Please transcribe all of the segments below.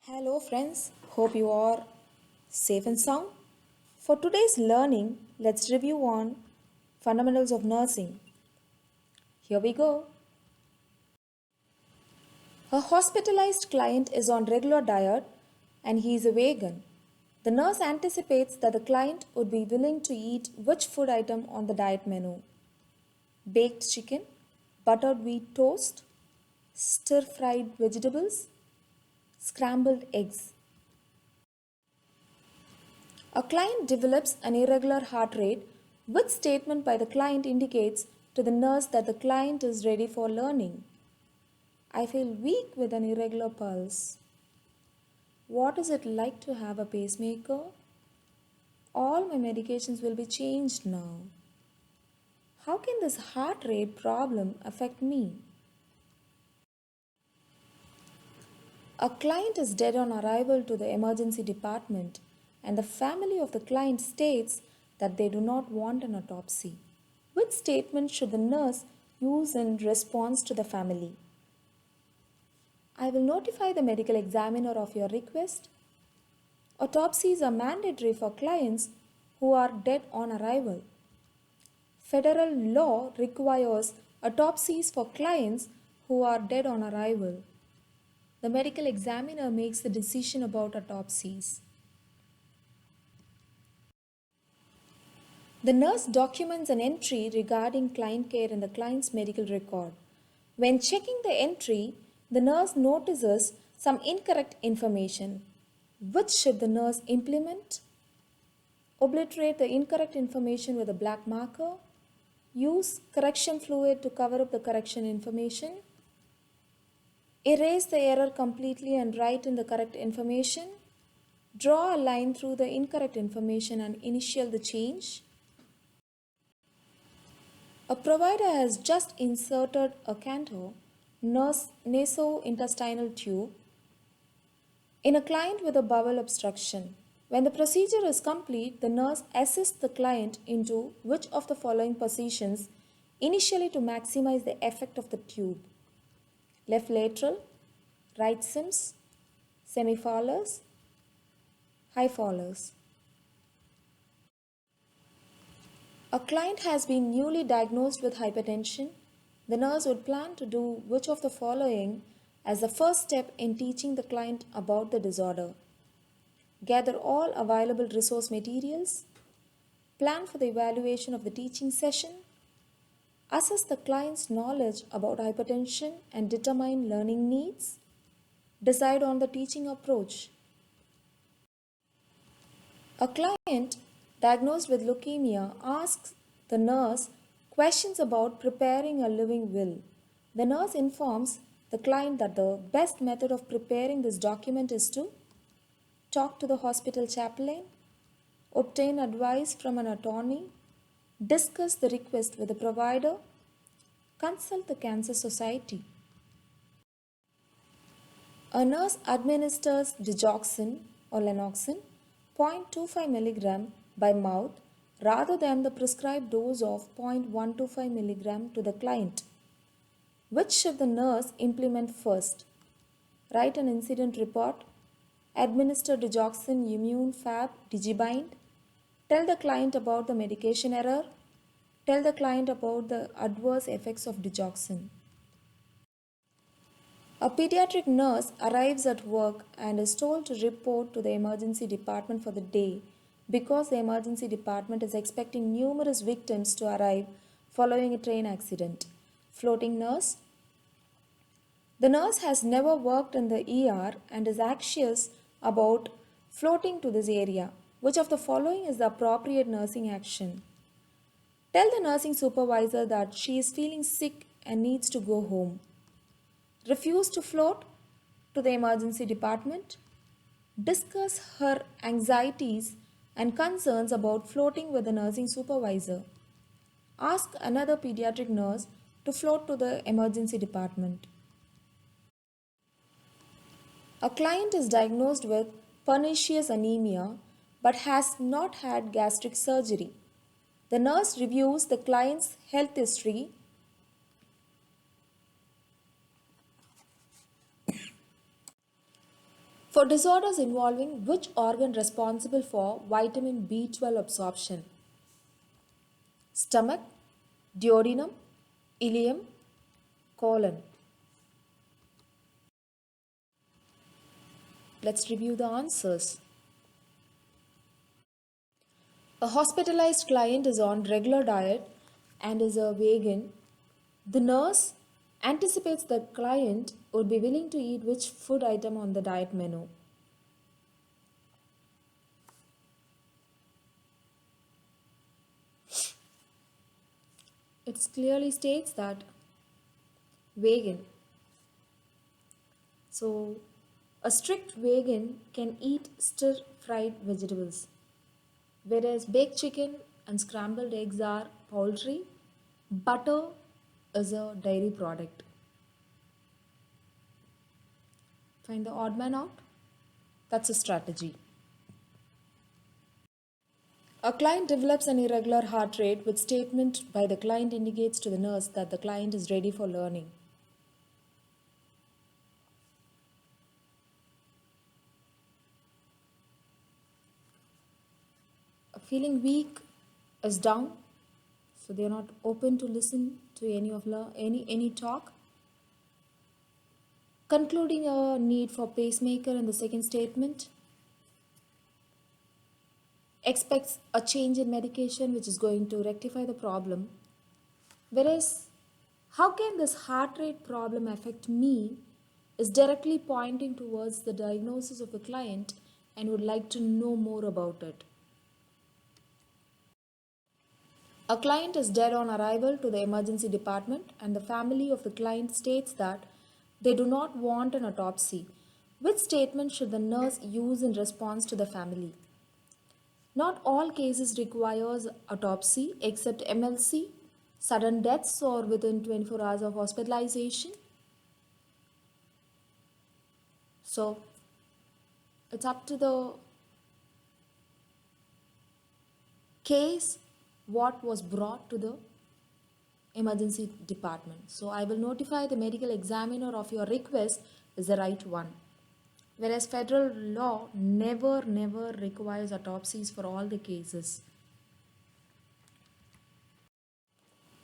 Hello, friends. Hope you are safe and sound. For today's learning, let's review on fundamentals of nursing. Here we go. A hospitalized client is on regular diet and he is a vegan. The nurse anticipates that the client would be willing to eat which food item on the diet menu: baked chicken, buttered wheat toast, stir fried vegetables, scrambled eggs. A client develops an irregular heart rate, which statement by the client indicates to the nurse that the client is ready for learning. I feel weak with an irregular pulse. What is it like to have a pacemaker? All my medications will be changed now. How can this heart rate problem affect me? A client is dead on arrival to the emergency department, and the family of the client states that they do not want an autopsy. Which statement should the nurse use in response to the family? I will notify the medical examiner of your request. Autopsies are mandatory for clients who are dead on arrival. Federal law requires autopsies for clients who are dead on arrival. The medical examiner makes the decision about autopsies. The nurse documents an entry regarding client care in the client's medical record. When checking the entry, the nurse notices some incorrect information. Which should the nurse implement? Obliterate the incorrect information with a black marker. Use correction fluid to cover up the correction information. Erase the error completely and write in the correct information. Draw a line through the incorrect information and initial the change. A provider has just inserted a Cantor nasointestinal tube in a client with a bowel obstruction. When the procedure is complete, the nurse assists the client into which of the following positions initially to maximize the effect of the tube: left lateral, right sims, semifallers, high fallers. A client has been newly diagnosed with hypertension. The nurse would plan to do which of the following as the first step in teaching the client about the disorder: gather all available resource materials, plan for the evaluation of the teaching session, assess the client's knowledge about hypertension and determine learning needs, decide on the teaching approach. A client diagnosed with leukemia asks the nurse questions about preparing a living will. The nurse informs the client that the best method of preparing this document is to talk to the hospital chaplain, obtain advice from an attorney, discuss the request with the provider, consult the Cancer Society. A nurse administers digoxin or lanoxin 0.25 mg by mouth rather than the prescribed dose of 0.125 mg to the client. Which should the nurse implement first? Write an incident report, administer digoxin immune fab digibind, tell the client about the medication error, tell the client about the adverse effects of digoxin. A pediatric nurse arrives at work and is told to report to the emergency department for the day because the emergency department is expecting numerous victims to arrive following a train accident. Floating nurse. The nurse has never worked in the ER and is anxious about floating to this area. Which of the following is the appropriate nursing action? Tell the nursing supervisor that she is feeling sick and needs to go home. Refuse to float to the emergency department. Discuss her anxieties and concerns about floating with the nursing supervisor. Ask another pediatric nurse to float to the emergency department. A client is diagnosed with pernicious anemia but has not had gastric surgery. The nurse reviews the client's health history. For disorders involving which organ responsible for vitamin B12 absorption? Stomach, duodenum, ileum, colon. Let's review the answers. A hospitalized client is on regular diet and is a vegan. The nurse anticipates the client would be willing to eat which food item on the diet menu. It clearly states that vegan. So, a strict vegan can eat stir fried vegetables, whereas baked chicken and scrambled eggs are poultry, butter is a dairy product. Find the odd man out? That's a strategy. A client develops an irregular heart rate, which statement by the client indicates to the nurse that the client is ready for learning. Feeling weak is down, so they are not open to listen to any talk. Concluding a need for pacemaker in the second statement, expects a change in medication which is going to rectify the problem. Whereas, how can this heart rate problem affect me is directly pointing towards the diagnosis of the client and would like to know more about it. A client is dead on arrival to the emergency department, and the family of the client states that they do not want an autopsy. Which statement should the nurse use in response to the family? Not all cases requires autopsy except MLC, sudden deaths or within 24 hours of hospitalization. So it's up to the case what was brought to the emergency department. So I will notify the medical examiner of your request is the right one. Whereas federal law never requires autopsies for all the cases.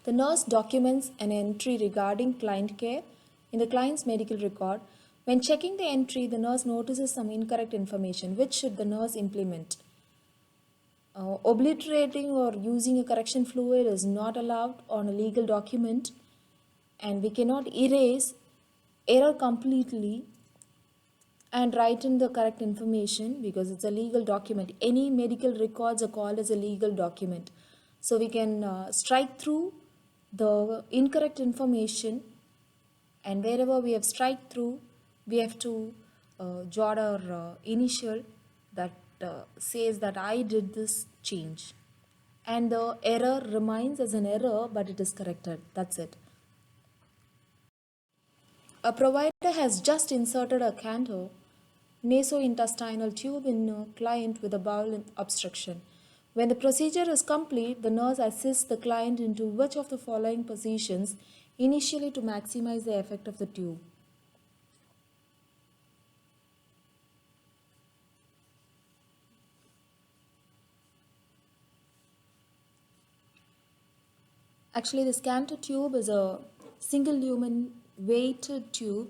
The nurse documents an entry regarding client care in the client's medical record. When checking the entry, the nurse notices some incorrect information. Which should the nurse implement? Obliterating or using a correction fluid is not allowed on a legal document, and we cannot erase error completely and write in the correct information because it's a legal document. Any medical records are called as a legal document. So we can strike through the incorrect information, and wherever we have strike through, we have to jot our initial that says that I did this change. And the error remains as an error, but it is corrected. That's it. A provider has just inserted a canto nasointestinal tube in a client with a bowel obstruction. When the procedure is complete, the nurse assists the client into which of the following positions initially to maximize the effect of the tube. Actually, this canto tube is a single lumen weighted tube.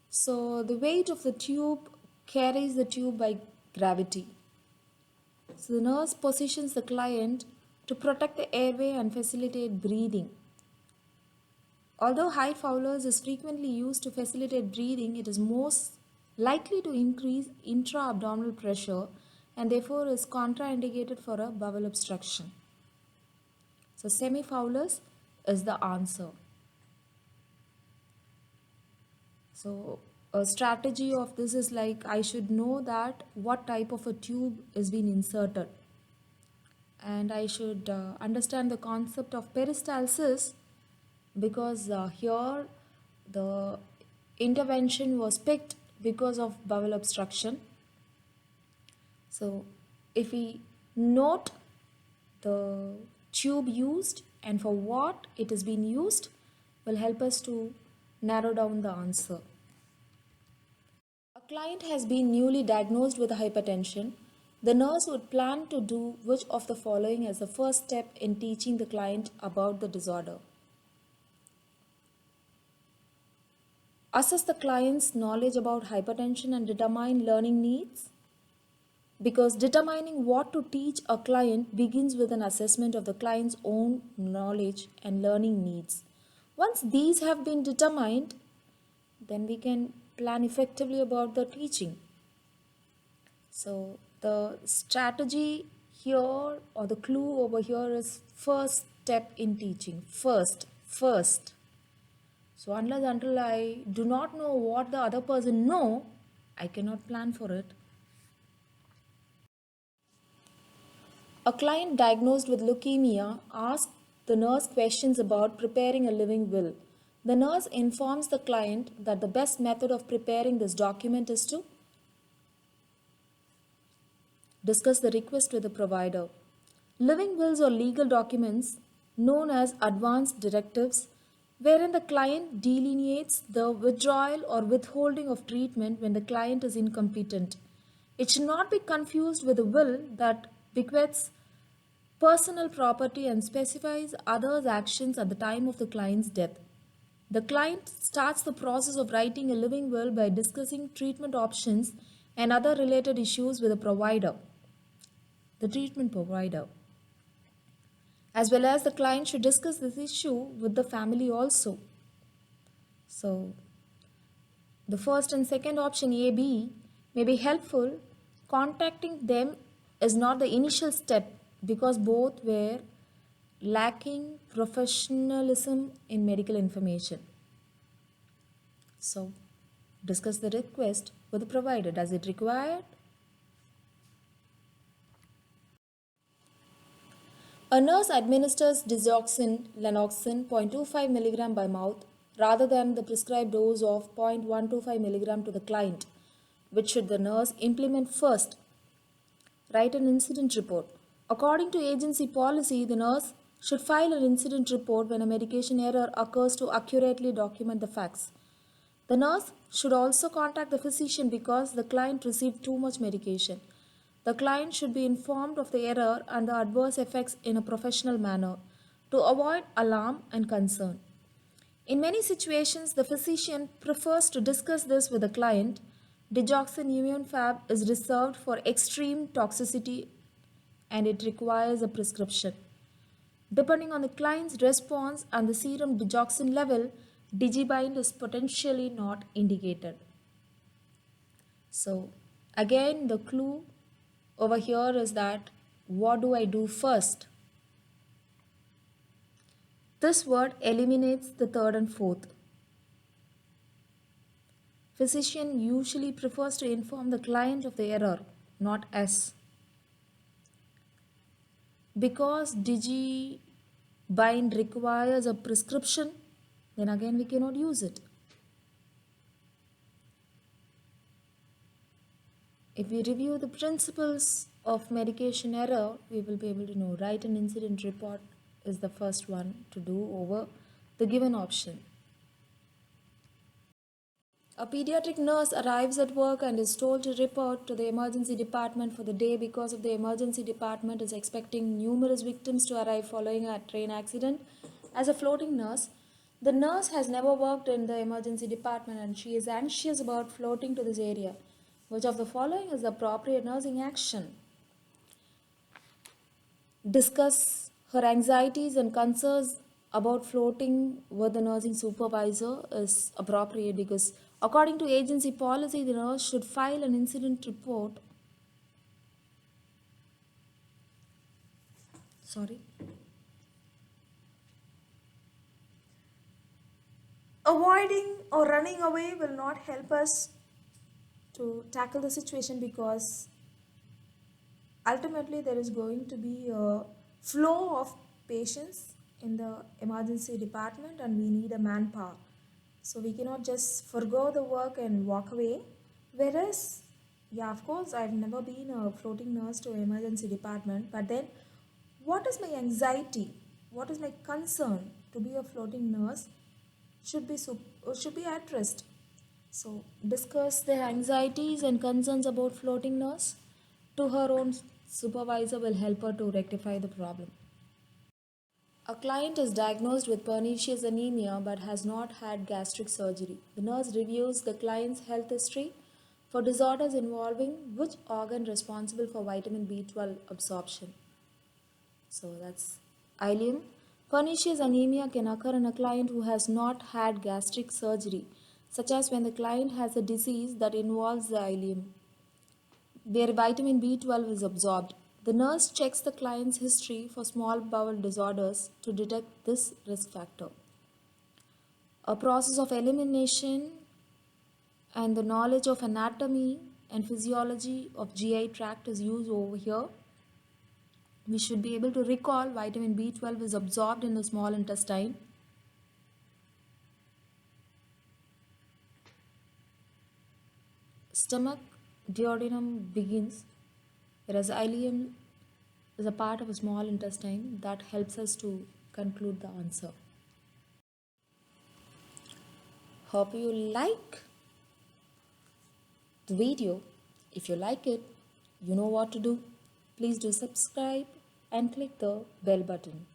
So the weight of the tube carries the tube by gravity. So the nurse positions the client to protect the airway and facilitate breathing. Although high Fowler's is frequently used to facilitate breathing, it is most likely to increase intra-abdominal pressure and therefore is contraindicated for a bowel obstruction. So semi-Fowler's is the answer. So a strategy of this is like I should know that what type of a tube is being inserted, and I should understand the concept of peristalsis because here the intervention was picked because of bowel obstruction. So if we note the tube used and for what it has been used will help us to narrow down the answer. A client has been newly diagnosed with hypertension, the nurse would plan to do which of the following as the first step in teaching the client about the disorder? Assess the client's knowledge about hypertension and determine learning needs. Because determining what to teach a client begins with an assessment of the client's own knowledge and learning needs. Once these have been determined, then we can plan effectively about the teaching. So the strategy here or the clue over here is first step in teaching. First. So unless until I do not know what the other person know, I cannot plan for it. A client diagnosed with leukemia asks the nurse questions about preparing a living will. The nurse informs the client that the best method of preparing this document is to discuss the request with the provider. Living wills are legal documents known as advance directives, wherein the client delineates the withdrawal or withholding of treatment when the client is incompetent. It should not be confused with a will that bequeaths personal property and specifies others' actions at the time of the client's death. The client starts the process of writing a living will by discussing treatment options and other related issues with the provider, the treatment provider. As well as the client should discuss this issue with the family also. So, the first and second option A, B may be helpful. Contacting them is not the initial step because both were lacking professionalism in medical information. So, discuss the request with the provider. Does it require? A nurse administers digoxin, lanoxin 0.25 mg by mouth rather than the prescribed dose of 0.125 mg to the client. Which should the nurse implement first? Write an incident report. According to agency policy, the nurse should file an incident report when a medication error occurs to accurately document the facts. The nurse should also contact the physician because the client received too much medication. The client should be informed of the error and the adverse effects in a professional manner to avoid alarm and concern. In many situations, the physician prefers to discuss this with the client. Digoxin immune fab is reserved for extreme toxicity and it requires a prescription. Depending on the client's response and the serum digoxin level, digibind is potentially not indicated. So, again, the clue over here is that what do I do first? This word eliminates the third and fourth. Physician usually prefers to inform the client of the error, not us. Because digibind requires a prescription, then again we cannot use it. If we review the principles of medication error, we will be able to know. Write an incident report is the first one to do over the given option. A pediatric nurse arrives at work and is told to report to the emergency department for the day because of the emergency department is expecting numerous victims to arrive following a train accident. As a floating nurse, the nurse has never worked in the emergency department and she is anxious about floating to this area. Which of the following is the appropriate nursing action? Discuss her anxieties and concerns about floating with the nursing supervisor is appropriate because according to agency policy, the nurse should file an incident report. Avoiding or running away will not help us to tackle the situation because ultimately there is going to be a flow of patients in the emergency department and we need a manpower. So we cannot just forgo the work and walk away. Whereas, yeah, of course, I've never been a floating nurse to emergency department. But then, what is my anxiety? What is my concern to be a floating nurse should be addressed. So, discuss their anxieties and concerns about floating nurse to her own supervisor will help her to rectify the problem. A client is diagnosed with pernicious anemia but has not had gastric surgery. The nurse reviews the client's health history for disorders involving which organ responsible for vitamin B12 absorption. So that's ileum. Pernicious anemia can occur in a client who has not had gastric surgery, such as when the client has a disease that involves the ileum, where vitamin B12 is absorbed. The nurse checks the client's history for small bowel disorders to detect this risk factor. A process of elimination and the knowledge of anatomy and physiology of GI tract is used over here. We should be able to recall vitamin B12 is absorbed in the small intestine. Stomach, duodenum begins, whereas ileum is a part of a small intestine that helps us to conclude the answer. Hope you like the video. If you like it, you know what to do. Please do subscribe and click the bell button.